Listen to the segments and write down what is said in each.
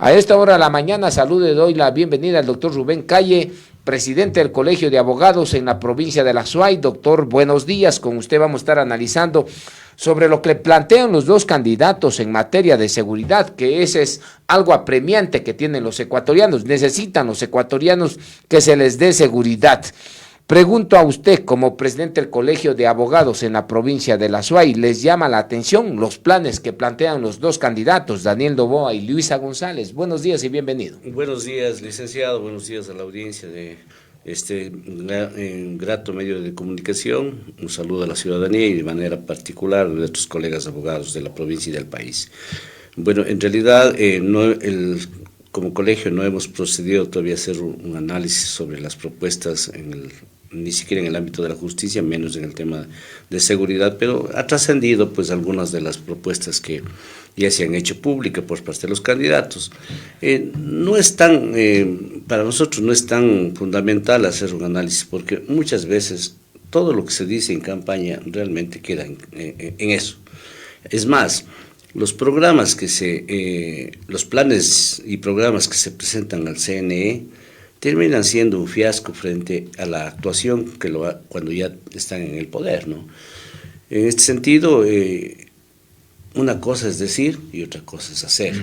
A esta hora de la mañana saludo y doy la bienvenida al doctor Rubén Calle, presidente del Colegio de Abogados en la provincia de La Suay. Doctor, buenos días. Con usted vamos a estar analizando sobre lo que plantean los dos candidatos en materia de seguridad, que ese es algo apremiante que tienen los ecuatorianos. Necesitan los ecuatorianos que se les dé seguridad. Pregunto a usted, como presidente del Colegio de Abogados en la provincia de La Suay, ¿les llama la atención los planes que plantean los dos candidatos, Daniel Noboa y Luisa González? Buenos días y bienvenido. Buenos días, licenciado. Buenos días a la audiencia de este grato medio de comunicación. Un saludo a la ciudadanía y de manera particular a nuestros colegas abogados de la provincia y del país. Bueno, en realidad, como colegio no hemos procedido todavía a hacer un análisis sobre las propuestas ni siquiera en el ámbito de la justicia, menos en el tema de seguridad, pero ha trascendido pues algunas de las propuestas que ya se han hecho públicas por parte de los candidatos. No es tan, para nosotros no es tan fundamental hacer un análisis, porque muchas veces todo lo que se dice en campaña realmente queda en eso. Es más, los planes y programas que se presentan al CNE terminan siendo un fiasco frente a la actuación cuando ya están en el poder, ¿no? En este sentido, una cosa es decir y otra cosa es hacer.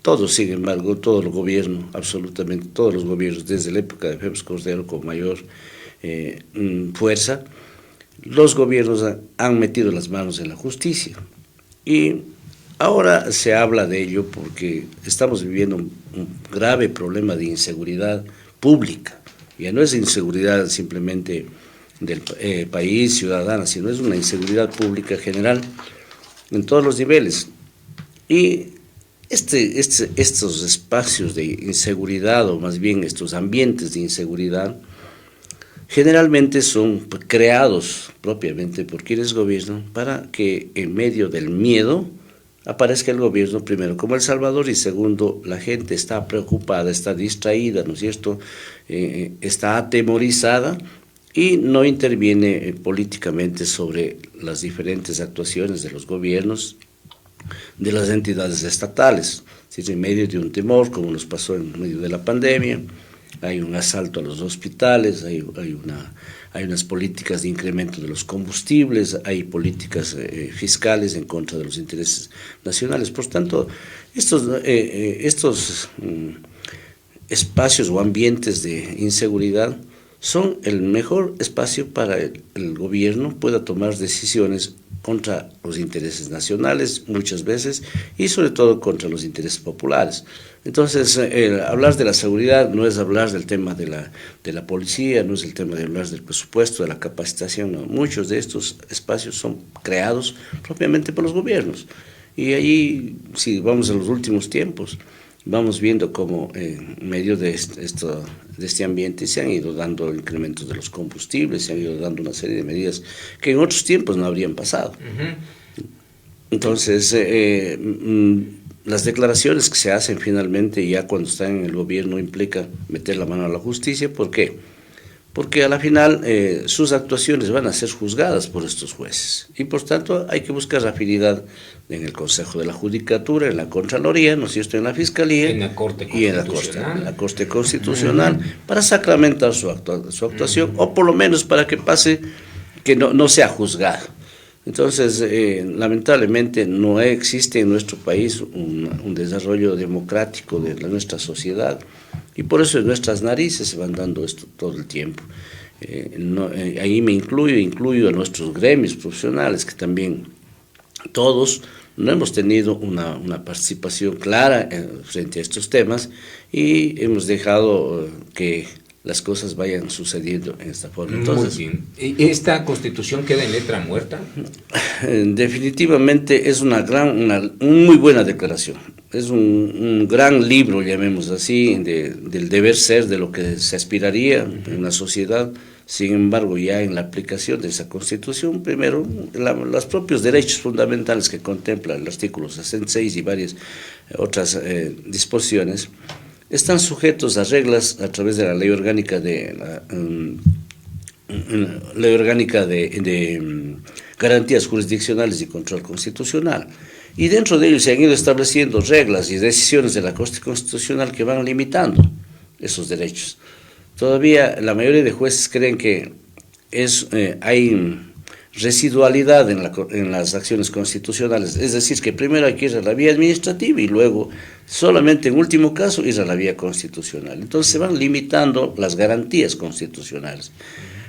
Todos, sin embargo, todo el gobierno, absolutamente todos los gobiernos, desde la época de Félix Cordero con mayor fuerza, los gobiernos han metido las manos en la justicia. Y ahora se habla de ello porque estamos viviendo un grave problema de inseguridad pública. Ya no es inseguridad simplemente del país, ciudadana, sino es una inseguridad pública general en todos los niveles. Y estos espacios de inseguridad, o más bien estos ambientes de inseguridad, generalmente son creados propiamente por quienes gobiernan para que en medio del miedo aparezca el gobierno, primero como El Salvador, y segundo, la gente está preocupada, está distraída, ¿no es cierto?, está atemorizada y no interviene políticamente sobre las diferentes actuaciones de los gobiernos, de las entidades estatales. Si en medio de un temor, como nos pasó en medio de la pandemia, hay un asalto a los hospitales, hay unas políticas de incremento de los combustibles, hay políticas fiscales en contra de los intereses nacionales. Por tanto, estos espacios o ambientes de inseguridad son el mejor espacio para el gobierno pueda tomar decisiones contra los intereses nacionales muchas veces y sobre todo contra los intereses populares. Entonces, hablar de la seguridad no es hablar del tema de la policía, no es el tema de hablar del presupuesto, de la capacitación, no. Muchos de estos espacios son creados propiamente por los gobiernos. Y ahí, si vamos a los últimos tiempos, vamos viendo cómo en medio de este ambiente se han ido dando incrementos de los combustibles, se han ido dando una serie de medidas que en otros tiempos no habrían pasado. Entonces, las declaraciones que se hacen finalmente ya cuando están en el gobierno implica meter la mano a la justicia. ¿Por qué? Porque a la final sus actuaciones van a ser juzgadas por estos jueces y por tanto hay que buscar afinidad en el Consejo de la Judicatura, en la Contraloría, ¿no es cierto?, en la Fiscalía en la Corte y en la Corte Constitucional para sacramentar su actuación o por lo menos para que pase, que no sea juzgado. Entonces, lamentablemente no existe en nuestro país un desarrollo democrático de nuestra sociedad y por eso en nuestras narices se van dando esto todo el tiempo. Ahí me incluyo a nuestros gremios profesionales que también todos no hemos tenido una participación clara frente a estos temas y hemos dejado que las cosas vayan sucediendo en esta forma. Entonces, muy bien. ¿Y esta Constitución queda en letra muerta? Definitivamente es una muy buena declaración. Es un gran libro, llamemos así, del deber ser, de lo que se aspiraría en una sociedad. Sin embargo, ya en la aplicación de esa Constitución, primero, los propios derechos fundamentales que contempla el artículo 66 y varias otras disposiciones, están sujetos a reglas a través de la Ley Orgánica de Garantías Jurisdiccionales y Control Constitucional. Y dentro de ello se han ido estableciendo reglas y decisiones de la Corte Constitucional que van limitando esos derechos. Todavía la mayoría de jueces creen que hay residualidad en las acciones constitucionales, es decir, que primero hay que ir a la vía administrativa y luego, solamente en último caso, ir a la vía constitucional. Entonces se van limitando las garantías constitucionales.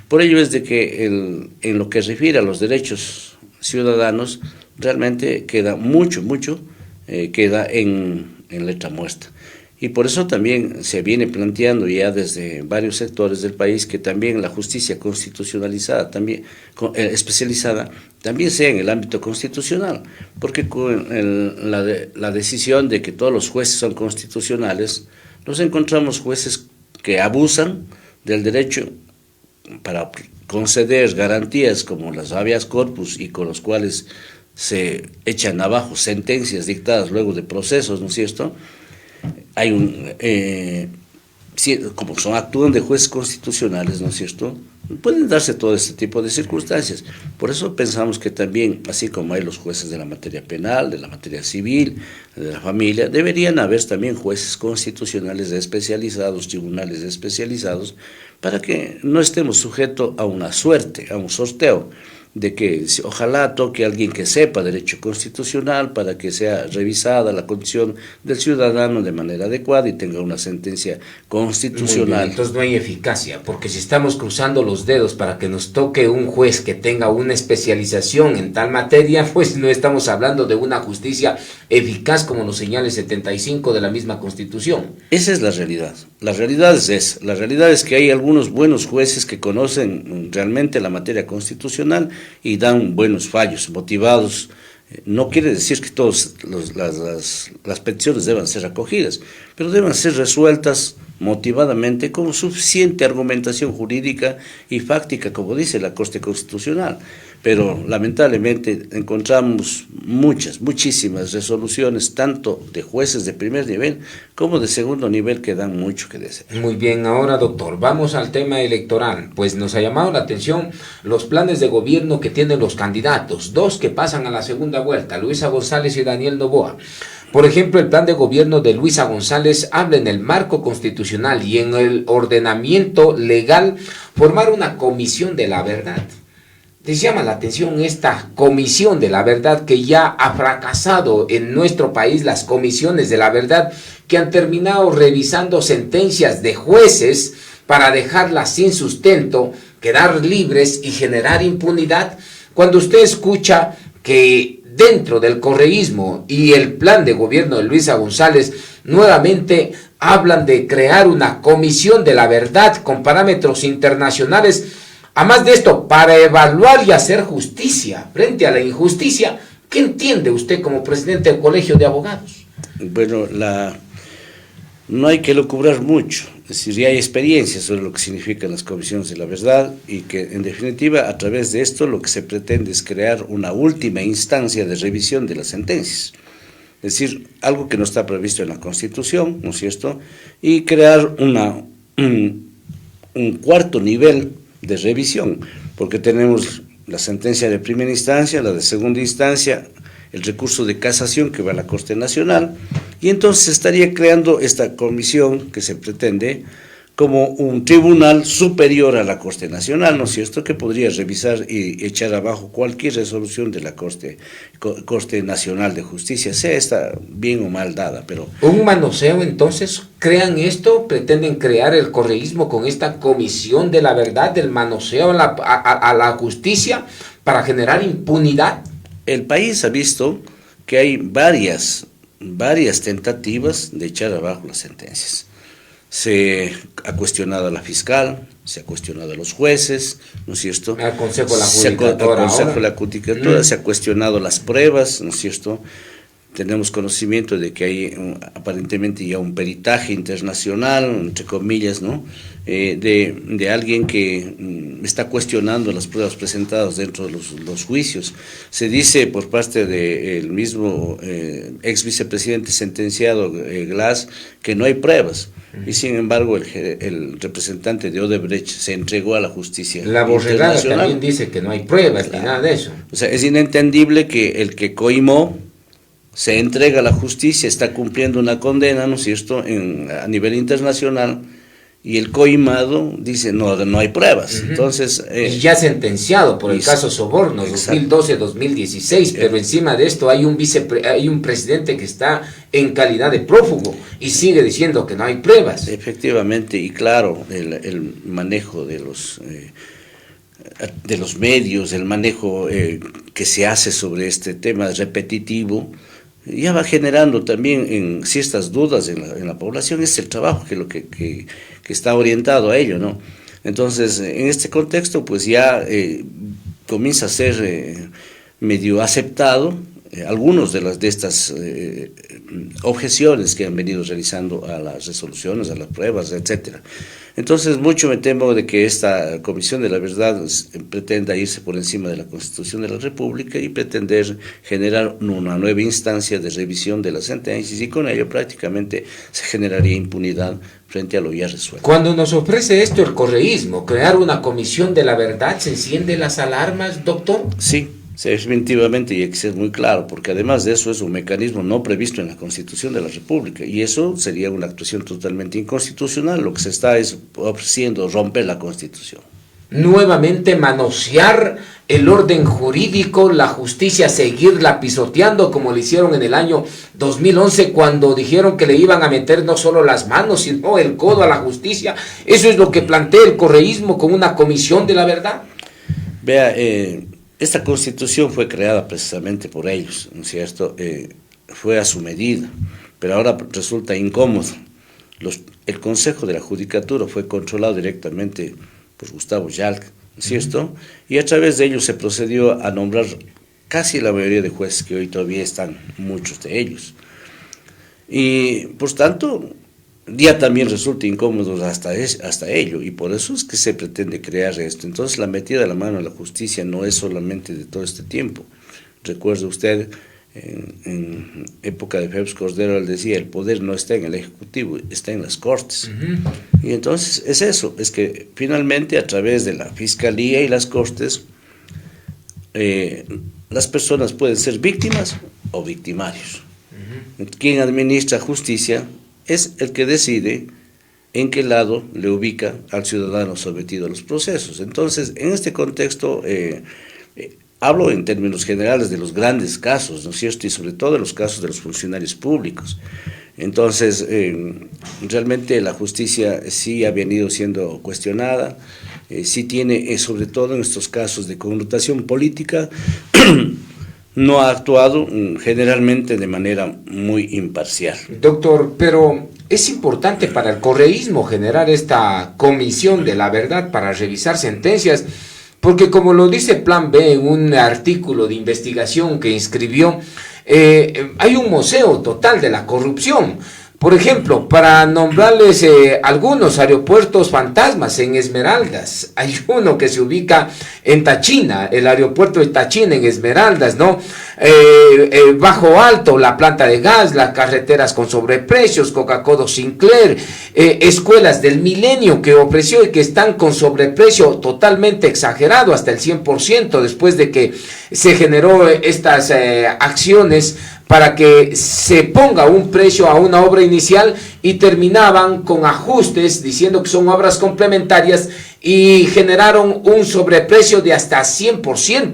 Por ello es de que en lo que refiere a los derechos ciudadanos, realmente queda mucho, queda en letra muerta. Y por eso también se viene planteando ya desde varios sectores del país que también la justicia constitucionalizada, también especializada, también sea en el ámbito constitucional, porque con la decisión de que todos los jueces son constitucionales, nos encontramos jueces que abusan del derecho para conceder garantías como las habeas corpus y con los cuales se echan abajo sentencias dictadas luego de procesos, ¿no es cierto? Hay como actúan de jueces constitucionales, ¿no es cierto? Pueden darse todo este tipo de circunstancias. Por eso pensamos que también, así como hay los jueces de la materia penal, de la materia civil, de la familia, deberían haber también jueces constitucionales especializados, tribunales especializados, para que no estemos sujetos a una suerte, a un sorteo, de que ojalá toque a alguien que sepa derecho constitucional para que sea revisada la condición del ciudadano de manera adecuada y tenga una sentencia constitucional. Muy bien, entonces no hay eficacia, porque si estamos cruzando los dedos para que nos toque un juez que tenga una especialización en tal materia, pues no estamos hablando de una justicia eficaz como nos señala el 75 de la misma Constitución. Esa es la realidad. La realidad es esa. La realidad es que hay algunos buenos jueces que conocen realmente la materia constitucional y dan buenos fallos, motivados. No quiere decir que todas las peticiones deban ser acogidas, pero deben ser resueltas motivadamente con suficiente argumentación jurídica y fáctica, como dice la Corte Constitucional. Pero lamentablemente encontramos muchísimas resoluciones, tanto de jueces de primer nivel como de segundo nivel, que dan mucho que desear. Muy bien, ahora doctor, vamos al tema electoral. Pues nos ha llamado la atención los planes de gobierno que tienen los candidatos, dos que pasan a la segunda vuelta, Luisa González y Daniel Noboa. Por ejemplo, el plan de gobierno de Luisa González habla en el marco constitucional y en el ordenamiento legal formar una comisión de la verdad. Les llama la atención esta comisión de la verdad que ya ha fracasado en nuestro país, las comisiones de la verdad que han terminado revisando sentencias de jueces para dejarlas sin sustento, quedar libres y generar impunidad. Cuando usted escucha que dentro del correísmo y el plan de gobierno de Luisa González nuevamente hablan de crear una comisión de la verdad con parámetros internacionales, además de esto, para evaluar y hacer justicia frente a la injusticia, ¿qué entiende usted como presidente del Colegio de Abogados? Bueno, no hay que lucubrar mucho, es decir, ya hay experiencia sobre lo que significan las comisiones de la verdad y que en definitiva a través de esto lo que se pretende es crear una última instancia de revisión de las sentencias. Es decir, algo que no está previsto en la Constitución, ¿no es cierto? Y crear un cuarto nivel de revisión, porque tenemos la sentencia de primera instancia, la de segunda instancia, el recurso de casación que va a la Corte Nacional, y entonces se estaría creando esta comisión que se pretende como un tribunal superior a la Corte Nacional, ¿no es cierto?, que podría revisar y echar abajo cualquier resolución de la Corte Nacional de Justicia, sea esta bien o mal dada, pero... Un manoseo, entonces, crean esto, pretenden crear el correísmo con esta comisión de la verdad, del manoseo a la justicia, para generar impunidad. El país ha visto que hay varias tentativas de echar abajo las sentencias. Se ha cuestionado a la fiscal, se ha cuestionado a los jueces, ¿no es cierto? Al Consejo de la Judicatura. Se ha cuestionado las pruebas, ¿no es cierto? Tenemos conocimiento de que hay aparentemente ya un peritaje internacional, entre comillas, ¿no? De alguien que está cuestionando las pruebas presentadas dentro de los juicios. Se dice por parte del mismo ex vicepresidente sentenciado, Glass, que no hay pruebas. Y sin embargo el representante de Odebrecht se entregó a la justicia La Borregada también dice que no hay pruebas, claro, ni nada de eso. O sea, es inentendible que el que coimó se entrega a la justicia, está cumpliendo una condena, ¿no es cierto?, a nivel internacional, y el coimado dice, no hay pruebas. Entonces, y ya sentenciado por el caso Sobornos, 2012-2016, pero encima de esto hay un presidente que está en calidad de prófugo y sigue diciendo que no hay pruebas. Efectivamente, y claro, el manejo de los medios, el manejo que se hace sobre este tema repetitivo, ya va generando también en ciertas dudas en la población. Es el trabajo que está orientado a ello, ¿no? Entonces, en este contexto, pues ya comienza a ser medio aceptado algunos de estas objeciones que han venido realizando a las resoluciones, a las pruebas, etcétera. Entonces, mucho me temo de que esta Comisión de la Verdad pretenda irse por encima de la Constitución de la República y pretender generar una nueva instancia de revisión de las sentencias, y con ello prácticamente se generaría impunidad frente a lo ya resuelto. Cuando nos ofrece esto el correísmo, crear una Comisión de la Verdad, ¿se encienden las alarmas, doctor? Sí. Sí, definitivamente, y hay que ser muy claro, porque además de eso es un mecanismo no previsto en la Constitución de la República, y eso sería una actuación totalmente inconstitucional. Lo que se está es ofreciendo romper la Constitución. Nuevamente manosear el orden jurídico, la justicia, seguirla pisoteando como lo hicieron en el año 2011 cuando dijeron que le iban a meter no solo las manos sino el codo a la justicia. Eso es lo que plantea el correísmo con una Comisión de la Verdad. Vea, esta Constitución fue creada precisamente por ellos, ¿no es cierto? Fue a su medida, pero ahora resulta incómodo. El Consejo de la Judicatura fue controlado directamente por Gustavo Yalc, ¿no es cierto? Y a través de ellos se procedió a nombrar casi la mayoría de jueces, que hoy todavía están muchos de ellos. Y por tanto, ya también resulta incómodo hasta ello, y por eso es que se pretende crear esto. Entonces, la metida de la mano en la justicia no es solamente de todo este tiempo. Recuerde usted, en época de Félix Cordero, él decía, el poder no está en el Ejecutivo, está en las Cortes. Y entonces es eso, es que finalmente a través de la Fiscalía y las Cortes, las personas pueden ser víctimas o victimarios. Quien administra justicia es el que decide en qué lado le ubica al ciudadano sometido a los procesos. Entonces, en este contexto, hablo en términos generales de los grandes casos, ¿no es cierto?, y sobre todo de los casos de los funcionarios públicos. Entonces, realmente la justicia sí ha venido siendo cuestionada, sí tiene, sobre todo en estos casos de connotación política, no ha actuado generalmente de manera muy imparcial. Doctor, pero es importante para el correísmo generar esta Comisión de la Verdad para revisar sentencias, porque como lo dice Plan B en un artículo de investigación que inscribió, hay un museo total de la corrupción. Por ejemplo, para nombrarles algunos aeropuertos fantasmas en Esmeraldas, hay uno que se ubica en Tachina, el aeropuerto de Tachina en Esmeraldas, ¿no? Bajo Alto, la planta de gas, las carreteras con sobreprecios, Coca-Cola Sinclair, escuelas del milenio que ofreció y que están con sobreprecio totalmente exagerado, hasta el 100%, después de que se generó estas acciones para que se ponga un precio a una obra inicial, y terminaban con ajustes diciendo que son obras complementarias y generaron un sobreprecio de hasta 100%,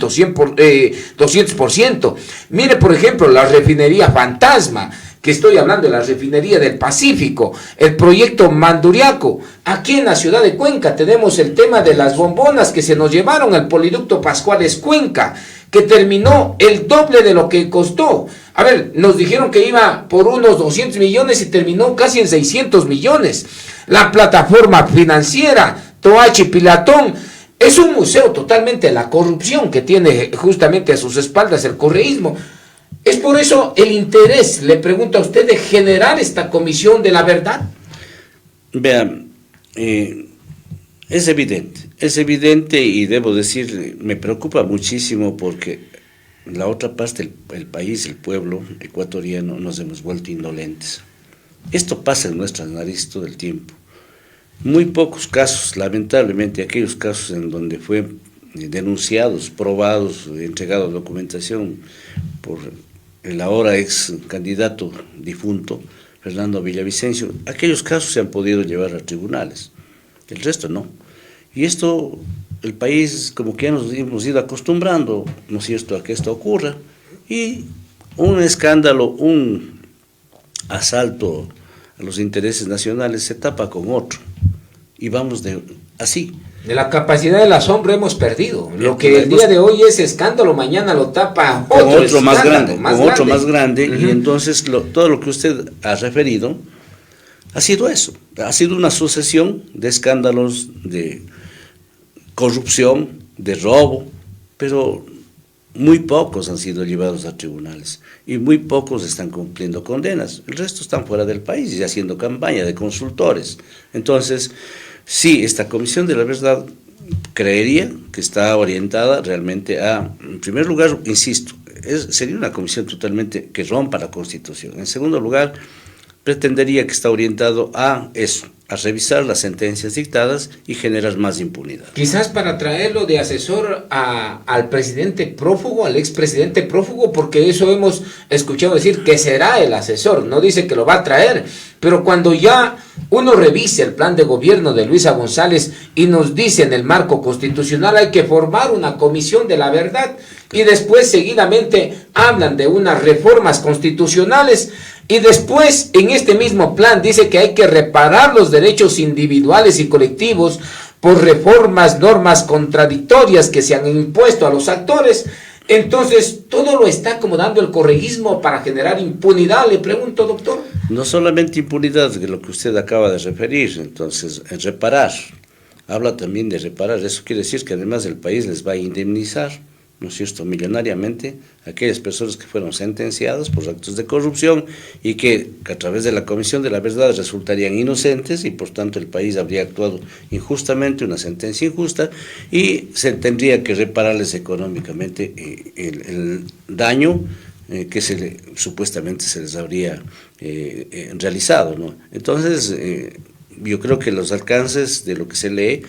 200%. Mire, por ejemplo, la refinería fantasma, que estoy hablando de la refinería del Pacífico, el proyecto Manduriaco. Aquí en la ciudad de Cuenca tenemos el tema de las bombonas que se nos llevaron al poliducto Pascuales Cuenca, que terminó el doble de lo que costó. A ver, nos dijeron que iba por unos 200 millones y terminó casi en 600 millones. La plataforma financiera Toachi Pilatón es un museo totalmente de la corrupción que tiene justamente a sus espaldas el correísmo. Es por eso el interés, le pregunto a usted, de generar esta Comisión de la Verdad. Vean, es evidente, y debo decir, me preocupa muchísimo porque la otra parte del país, el pueblo ecuatoriano, nos hemos vuelto indolentes. Esto pasa en nuestras narices todo el tiempo. Muy pocos casos, lamentablemente, aquellos casos en donde fue denunciados, probados, entregado documentación por el ahora ex candidato difunto, Fernando Villavicencio, aquellos casos se han podido llevar a tribunales, el resto no. Y esto, el país como que ya nos hemos ido acostumbrando, ¿no es cierto?, a que esto ocurra, y un escándalo, un asalto a los intereses nacionales se tapa con otro, y vamos así. De la capacidad del asombro hemos perdido. Lo que el día de hoy es escándalo, mañana lo tapa otro más grande, otro más grande, uh-huh. Y entonces todo lo que usted ha referido ha sido eso, ha sido una sucesión de escándalos de corrupción, de robo, pero muy pocos han sido llevados a tribunales y muy pocos están cumpliendo condenas. El resto están fuera del país y haciendo campaña de consultores. Entonces, sí, esta Comisión de la Verdad creería que está orientada realmente a, en primer lugar, insisto, sería una comisión totalmente que rompa la Constitución. En segundo lugar, pretendería que está orientado a eso, a revisar las sentencias dictadas y generar más impunidad. Quizás para traerlo de asesor al presidente prófugo, al expresidente prófugo, porque eso hemos escuchado decir que será el asesor, no dice que lo va a traer, pero cuando ya uno revise el plan de gobierno de Luisa González y nos dice en el marco constitucional hay que formar una comisión de la verdad y después seguidamente hablan de unas reformas constitucionales. Y después, en este mismo plan, dice que hay que reparar los derechos individuales y colectivos por reformas, normas contradictorias que se han impuesto a los actores. Entonces, todo lo está acomodando el correísmo para generar impunidad, le pregunto, doctor. No solamente impunidad, de lo que usted acaba de referir, entonces, en reparar. Habla también de reparar, eso quiere decir que además el país les va a indemnizar, ¿no es cierto?, millonariamente, aquellas personas que fueron sentenciadas por actos de corrupción y que a través de la Comisión de la Verdad resultarían inocentes y por tanto el país habría actuado injustamente, una sentencia injusta, y se tendría que repararles económicamente el daño que supuestamente se les habría realizado, ¿no? Entonces, yo creo que los alcances de lo que se lee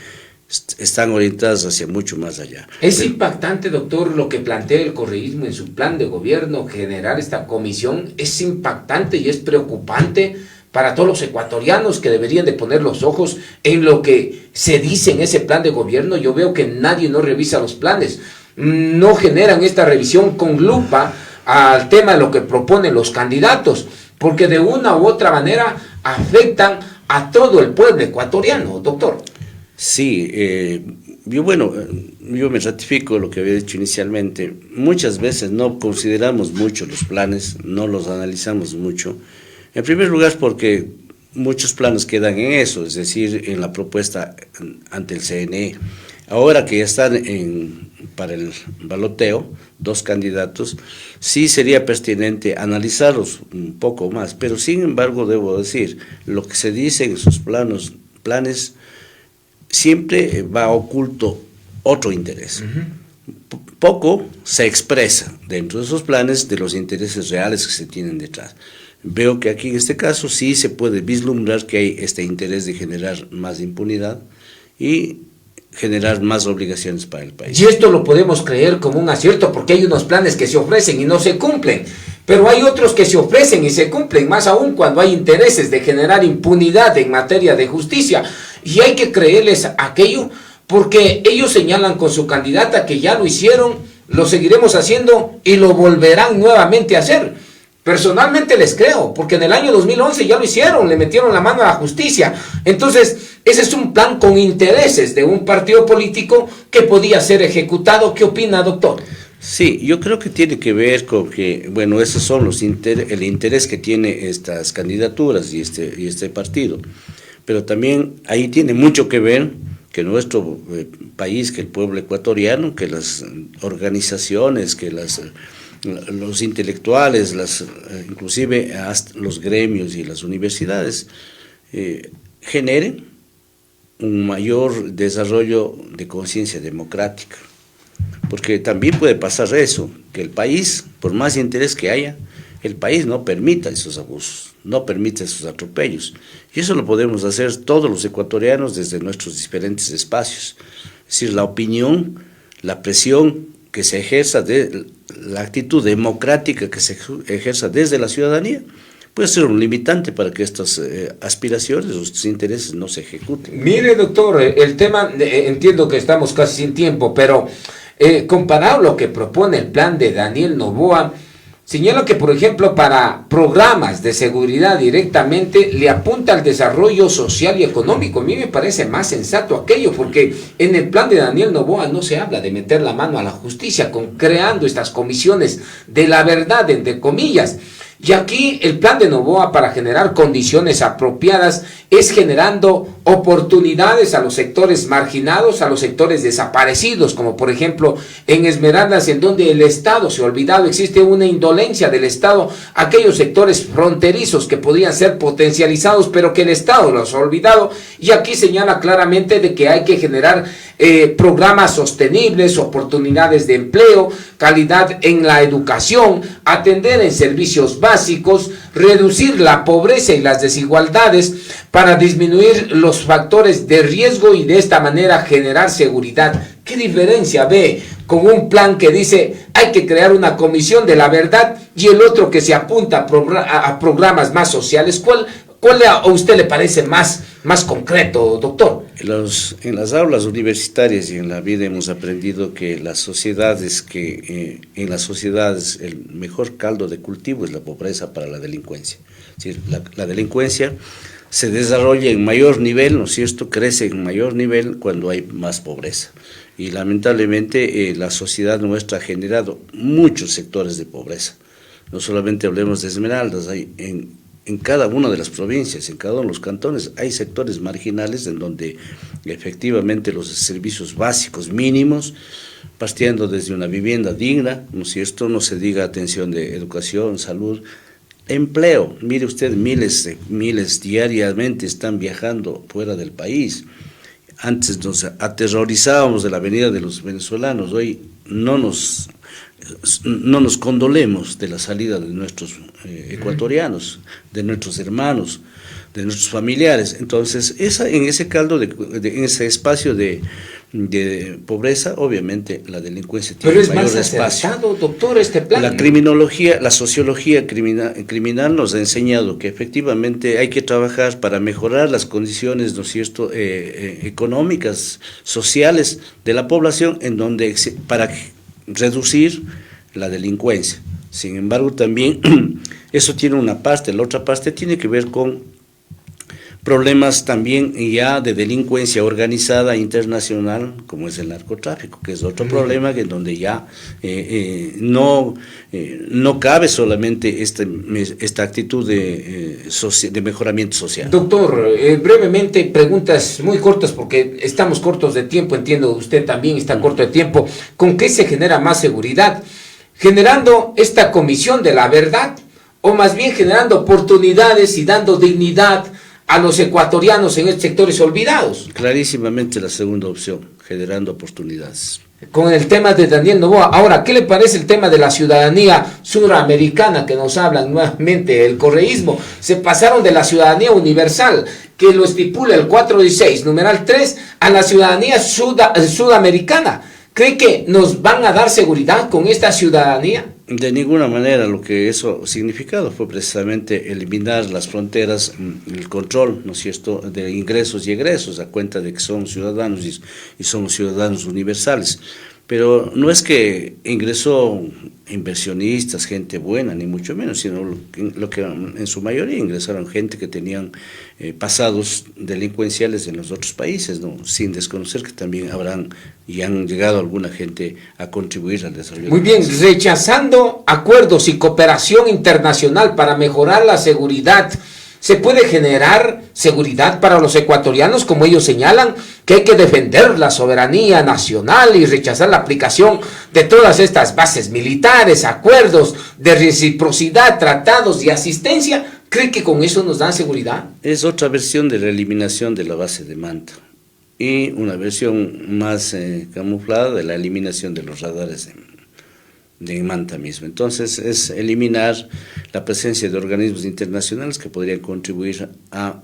están orientadas hacia mucho más allá. Es impactante, doctor, lo que plantea el correísmo en su plan de gobierno, generar esta comisión, es impactante y es preocupante para todos los ecuatorianos que deberían de poner los ojos en lo que se dice en ese plan de gobierno. Yo veo que nadie no revisa los planes, no generan esta revisión con lupa al tema de lo que proponen los candidatos, porque de una u otra manera afectan a todo el pueblo ecuatoriano, doctor. Sí, yo me ratifico lo que había dicho inicialmente. Muchas veces no consideramos mucho los planes, no los analizamos mucho. En primer lugar porque muchos planes quedan en eso, es decir, en la propuesta ante el CNE. Ahora que ya están para el baloteo, 2 candidatos, sí sería pertinente analizarlos un poco más, pero sin embargo debo decir, lo que se dice en sus planes siempre va oculto otro interés. Uh-huh. Poco se expresa dentro de esos planes de los intereses reales que se tienen detrás. Veo que aquí en este caso sí se puede vislumbrar que hay este interés de generar más impunidad y generar más obligaciones para el país. Y esto lo podemos creer como un acierto porque hay unos planes que se ofrecen y no se cumplen, pero hay otros que se ofrecen y se cumplen, más aún cuando hay intereses de generar impunidad en materia de justicia. Y hay que creerles aquello porque ellos señalan con su candidata que ya lo hicieron, lo seguiremos haciendo y lo volverán nuevamente a hacer. Personalmente les creo, porque en el año 2011 ya lo hicieron, le metieron la mano a la justicia. Entonces, ese es un plan con intereses de un partido político que podía ser ejecutado. ¿Qué opina, doctor? Sí, yo creo que tiene que ver con que, bueno, esos son el interés que tiene estas candidaturas y este partido. Pero también ahí tiene mucho que ver que nuestro país, que el pueblo ecuatoriano, que las organizaciones, que los intelectuales, inclusive hasta los gremios y las universidades, generen un mayor desarrollo de conciencia democrática. Porque también puede pasar eso, que el país, por más interés que haya, el país no permita esos abusos, no permite esos atropellos. Y eso lo podemos hacer todos los ecuatorianos desde nuestros diferentes espacios. Es decir, la opinión, la presión que se ejerza la actitud democrática que se ejerza desde la ciudadanía, puede ser un limitante para que estas aspiraciones o estos intereses no se ejecuten. Mire, doctor, el tema, entiendo que estamos casi sin tiempo, pero comparado a lo que propone el plan de Daniel Noboa, señala que, por ejemplo, para programas de seguridad directamente le apunta al desarrollo social y económico. A mí me parece más sensato aquello, porque en el plan de Daniel Noboa no se habla de meter la mano a la justicia, creando estas comisiones de la verdad, entre comillas. Y aquí el plan de Noboa, para generar condiciones apropiadas, es generando oportunidades a los sectores marginados, a los sectores desaparecidos, como por ejemplo en Esmeraldas, en donde el Estado se ha olvidado, existe una indolencia del Estado, aquellos sectores fronterizos que podrían ser potencializados, pero que el Estado los ha olvidado, y aquí señala claramente de que hay que generar programas sostenibles, oportunidades de empleo, calidad en la educación, atender en servicios básicos, reducir la pobreza y las desigualdades para disminuir los factores de riesgo y de esta manera generar seguridad. ¿Qué diferencia ve con un plan que dice hay que crear una comisión de la verdad y el otro que se apunta a programas más sociales? ¿Cuál a usted le parece más concreto, doctor? En las aulas universitarias y en la vida hemos aprendido que en las sociedades el mejor caldo de cultivo es la pobreza para la delincuencia. Es decir, la delincuencia se desarrolla en mayor nivel, ¿no es cierto?, crece en mayor nivel cuando hay más pobreza. Y lamentablemente la sociedad nuestra ha generado muchos sectores de pobreza. No solamente hablemos de Esmeraldas, hay en cada una de las provincias, en cada uno de los cantones, hay sectores marginales en donde efectivamente los servicios básicos mínimos, partiendo desde una vivienda digna, ¿no es cierto?, no se diga atención de educación, salud, empleo. Mire usted, miles diariamente están viajando fuera del país. Antes nos aterrorizábamos de la venida de los venezolanos, hoy no nos condolemos de la salida de nuestros ecuatorianos, de nuestros hermanos, de nuestros familiares. Entonces, en ese caldo, en ese espacio de pobreza, obviamente la delincuencia tiene mayor espacio. Pero es más acertado, doctor, este plan. La criminología, la sociología criminal nos ha enseñado que efectivamente hay que trabajar para mejorar las condiciones, ¿no es cierto?, económicas, sociales de la población, para reducir la delincuencia. Sin embargo, también eso tiene una parte, la otra parte tiene que ver con problemas también ya de delincuencia organizada internacional, como es el narcotráfico, que es otro problema en donde ya no cabe solamente esta actitud de mejoramiento social. Doctor, brevemente, preguntas muy cortas porque estamos cortos de tiempo, entiendo, usted también está corto de tiempo. ¿Con qué se genera más seguridad? ¿Generando esta comisión de la verdad o más bien generando oportunidades y dando dignidad a los ecuatorianos en estos sectores olvidados? Clarísimamente la segunda opción, generando oportunidades. Con el tema de Daniel Noboa. Ahora, ¿qué le parece el tema de la ciudadanía suramericana que nos hablan nuevamente, el correísmo? Se pasaron de la ciudadanía universal, que lo estipula el 416, numeral 3, a la ciudadanía sudamericana. ¿Cree que nos van a dar seguridad con esta ciudadanía? De ninguna manera. Lo que eso significado fue precisamente eliminar las fronteras, el control, ¿no es cierto?, de ingresos y egresos, a cuenta de que son ciudadanos y son ciudadanos universales. Pero no es que ingresó inversionistas, gente buena, ni mucho menos, sino lo que en su mayoría ingresaron gente que tenían pasados delincuenciales en los otros países, ¿no?, sin desconocer que también habrán y han llegado alguna gente a contribuir al desarrollo. Muy bien, rechazando acuerdos y cooperación internacional para mejorar la seguridad, ¿se puede generar seguridad para los ecuatorianos, como ellos señalan, que hay que defender la soberanía nacional y rechazar la aplicación de todas estas bases militares, acuerdos de reciprocidad, tratados y asistencia? ¿Cree que con eso nos dan seguridad? Es otra versión de la eliminación de la base de Manta y una versión más camuflada de la eliminación de los radares de Manta mismo. Entonces es eliminar la presencia de organismos internacionales que podrían contribuir a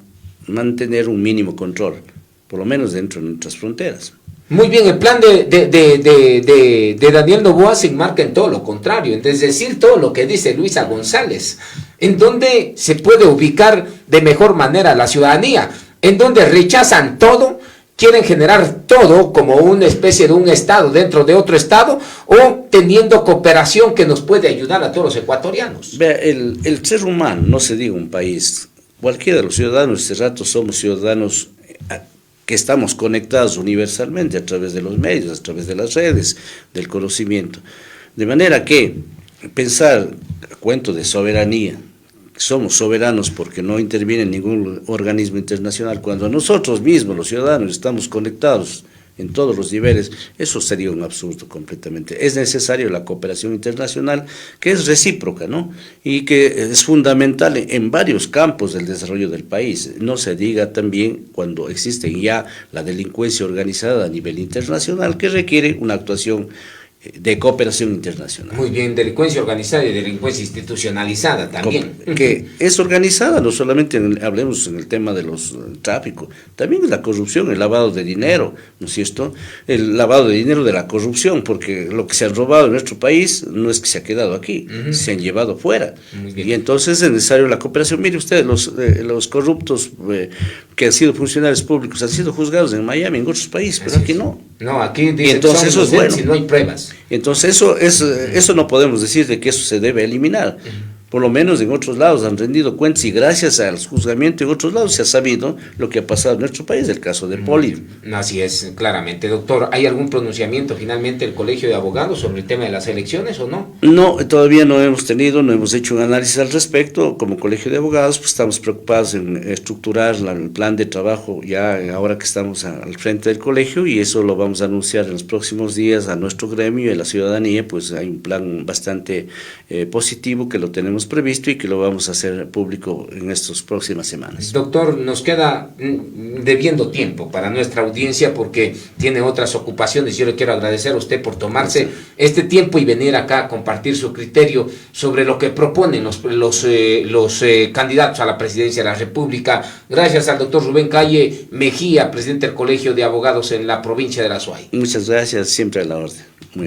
mantener un mínimo control, por lo menos dentro de nuestras fronteras. Muy bien, el plan de Daniel Noboa se enmarca en todo lo contrario, es decir, todo lo que dice Luisa González, en donde se puede ubicar de mejor manera la ciudadanía, en donde rechazan todo, quieren generar todo como una especie de un estado dentro de otro estado o teniendo cooperación que nos puede ayudar a todos los ecuatorianos. Vea, el ser humano, no se diga un país, cualquiera de los ciudadanos, este rato somos ciudadanos que estamos conectados universalmente a través de los medios, a través de las redes, del conocimiento. De manera que pensar, cuento de soberanía, somos soberanos porque no interviene ningún organismo internacional, cuando nosotros mismos, los ciudadanos, estamos conectados en todos los niveles, eso sería un absurdo completamente. Es necesario la cooperación internacional, que es recíproca, ¿no? Y que es fundamental en varios campos del desarrollo del país. No se diga también cuando existe ya la delincuencia organizada a nivel internacional, que requiere una actuación de cooperación internacional. Muy bien, delincuencia organizada y delincuencia institucionalizada también. Que es organizada, no solamente hablemos en el tema de los tráficos, también la corrupción, el lavado de dinero, ¿no es cierto? El lavado de dinero de la corrupción, porque lo que se ha robado en nuestro país no es que se ha quedado aquí, se han llevado fuera. Y entonces es necesario la cooperación. Mire usted, los corruptos que han sido funcionarios públicos han sido juzgados en Miami, en otros países, pero aquí no. No, aquí dicen entonces que eso es bueno. Si no hay pruebas. Entonces eso no podemos decir de que eso se debe eliminar. Por lo menos en otros lados han rendido cuentas y gracias al juzgamiento en otros lados se ha sabido lo que ha pasado en nuestro país, el caso de Poli. Así es, claramente. Doctor, ¿hay algún pronunciamiento finalmente del Colegio de Abogados sobre el tema de las elecciones o no? No, todavía no hemos hecho un análisis al respecto. Como Colegio de Abogados, pues estamos preocupados en estructurar el plan de trabajo ya ahora que estamos al frente del colegio, y eso lo vamos a anunciar en los próximos días a nuestro gremio y a la ciudadanía. Pues hay un plan bastante positivo que lo tenemos previsto y que lo vamos a hacer público en estas próximas semanas. Doctor, nos queda debiendo tiempo para nuestra audiencia porque tiene otras ocupaciones. Yo le quiero agradecer a usted por tomarse este tiempo y venir acá a compartir su criterio sobre lo que proponen los candidatos a la presidencia de la República. Gracias al doctor Rubén Calle Mejía, presidente del Colegio de Abogados en la provincia de La Suay. Muchas gracias, siempre a la orden. Muy